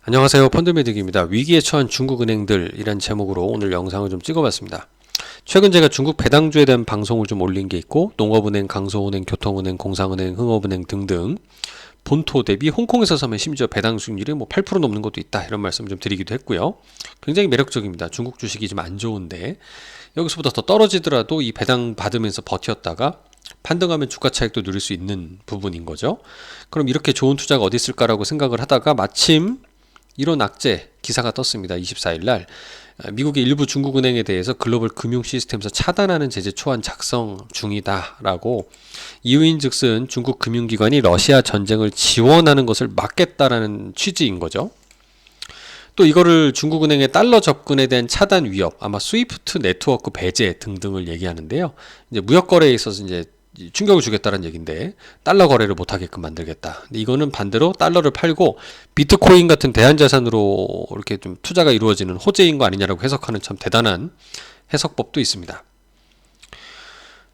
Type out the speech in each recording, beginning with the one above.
안녕하세요, 펀드매직입니다. 위기에 처한 중국은행들이란 제목으로 오늘 영상을 좀 찍어봤습니다. 최근 제가 중국 배당주에 대한 방송을 좀 올린 게 있고, 농업은행, 강서은행, 교통은행, 공상은행, 흥업은행 등등 본토 대비 홍콩에서 사면 심지어 배당 수익률이 8% 넘는 것도 있다, 이런 말씀 좀 드리기도 했고요. 굉장히 매력적입니다. 중국 주식이 좀 안 좋은데 여기서보다 더 떨어지더라도 이 배당 받으면서 버텼다가 판등하면 주가 차익도 누릴 수 있는 부분인 거죠. 그럼 이렇게 좋은 투자가 어디 있을까라고 생각을 하다가 마침 이런 악재 기사가 떴습니다. 24일 날 미국의 일부 중국은행에 대해서 글로벌 금융 시스템에서 차단하는 제재 초안 작성 중이다라고, 이유인즉슨 중국 금융기관이 러시아 전쟁을 지원하는 것을 막겠다라는 취지인 거죠. 또 이거를 중국은행의 달러 접근에 대한 차단 위협, 아마 스위프트 네트워크 배제 등등을 얘기하는데요. 이제 무역 거래에 있어서 이제 충격을 주겠다는 얘기인데, 달러 거래를 못하게끔 만들겠다. 근데 이거는 반대로 달러를 팔고 비트코인 같은 대한자산으로 이렇게 좀 투자가 이루어지는 호재인 거 아니냐라고 해석하는 참 대단한 해석법도 있습니다.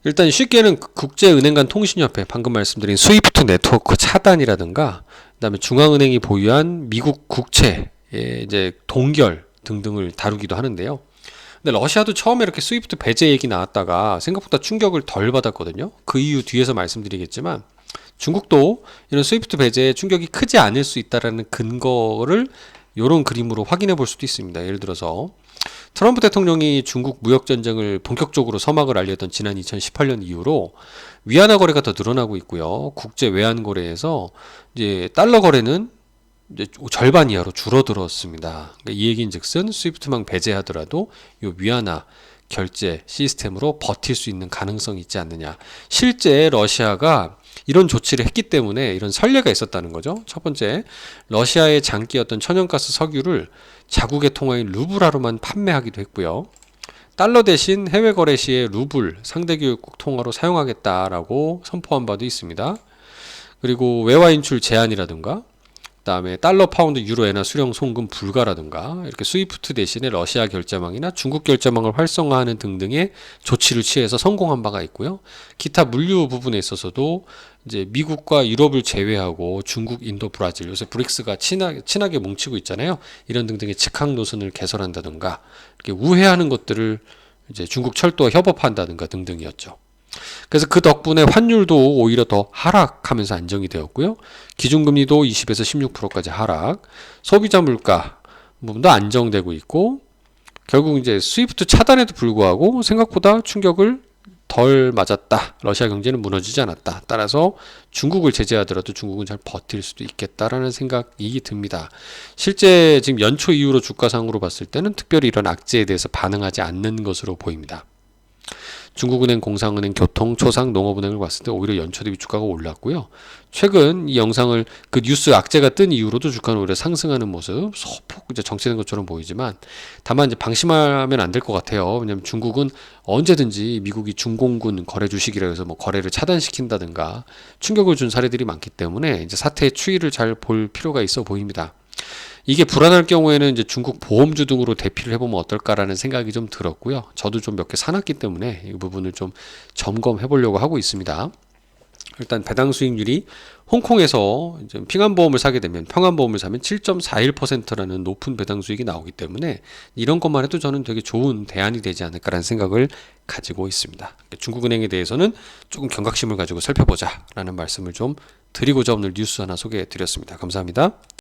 일단 쉽게는 국제은행 간 통신협회, 방금 말씀드린 스위프트 네트워크 차단이라든가, 그다음에 중앙은행이 보유한 미국 국채의 이제 동결 등등을 다루기도 하는데요. 근데 러시아도 처음에 이렇게 스위프트 배제 얘기 나왔다가 생각보다 충격을 덜 받았거든요. 그 이유 뒤에서 말씀드리겠지만, 중국도 이런 스위프트 배제에 충격이 크지 않을 수 있다라는 근거를 이런 그림으로 확인해 볼 수도 있습니다. 예를 들어서 트럼프 대통령이 중국 무역 전쟁을 본격적으로 서막을 알렸던 지난 2018년 이후로 위안화 거래가 더 늘어나고 있고요. 국제 외환 거래에서 이제 달러 거래는 이제 절반 이하로 줄어들었습니다. 그러니까 이 얘기인즉슨 스위프트망 배제하더라도 이 위안화 결제 시스템으로 버틸 수 있는 가능성이 있지 않느냐. 실제 러시아가 이런 조치를 했기 때문에 이런 선례가 있었다는 거죠. 첫 번째, 러시아의 장기였던 천연가스 석유를 자국의 통화인 루블화로만 판매하기도 했고요. 달러 대신 해외 거래 시에 루블 상대교역국 통화로 사용하겠다라고 선포한 바도 있습니다. 그리고 외화 인출 제한이라든가, 그다음에 달러, 파운드, 유로, 엔화 수령 송금 불가라든가, 이렇게 스위프트 대신에 러시아 결제망이나 중국 결제망을 활성화하는 등등의 조치를 취해서 성공한 바가 있고요. 기타 물류 부분에 있어서도 이제 미국과 유럽을 제외하고 중국, 인도, 브라질, 요새 브릭스가 친하게 뭉치고 있잖아요. 이런 등등의 직항 노선을 개설한다든가, 이렇게 우회하는 것들을 이제 중국 철도와 협업한다든가 등등이었죠. 그래서 그 덕분에 환율도 오히려 더 하락하면서 안정이 되었고요. 기준금리도 20에서 16%까지 하락, 소비자 물가 부분도 안정되고 있고, 결국 이제 스위프트 차단에도 불구하고 생각보다 충격을 덜 맞았다. 러시아 경제는 무너지지 않았다. 따라서 중국을 제재하더라도 중국은 잘 버틸 수도 있겠다라는 생각이 듭니다. 실제 지금 연초 이후로 주가상으로 봤을 때는 특별히 이런 악재에 대해서 반응하지 않는 것으로 보입니다. 중국은행, 공상은행, 교통, 초상, 농업은행을 봤을 때 오히려 연초 대비 주가가 올랐고요. 최근 이 영상을 그 뉴스 악재가 뜬 이후로도 주가는 오히려 상승하는 모습, 소폭 이제 정체된 것처럼 보이지만, 다만 이제 방심하면 안 될 것 같아요. 왜냐하면 중국은 언제든지 미국이 중공군 거래 주식이라 해서 거래를 차단시킨다든가 충격을 준 사례들이 많기 때문에 이제 사태의 추이를 잘 볼 필요가 있어 보입니다. 이게 불안할 경우에는 이제 중국 보험주 등으로 대피를 해보면 어떨까라는 생각이 좀 들었고요. 저도 좀 몇 개 사놨기 때문에 이 부분을 좀 점검해 보려고 하고 있습니다. 일단 배당 수익률이 홍콩에서 이제 핑안보험을 사게 되면, 평안보험을 사면 7.41%라는 높은 배당 수익이 나오기 때문에 이런 것만 해도 저는 되게 좋은 대안이 되지 않을까라는 생각을 가지고 있습니다. 중국은행에 대해서는 조금 경각심을 가지고 살펴보자라는 말씀을 좀 드리고자 오늘 뉴스 하나 소개해 드렸습니다. 감사합니다.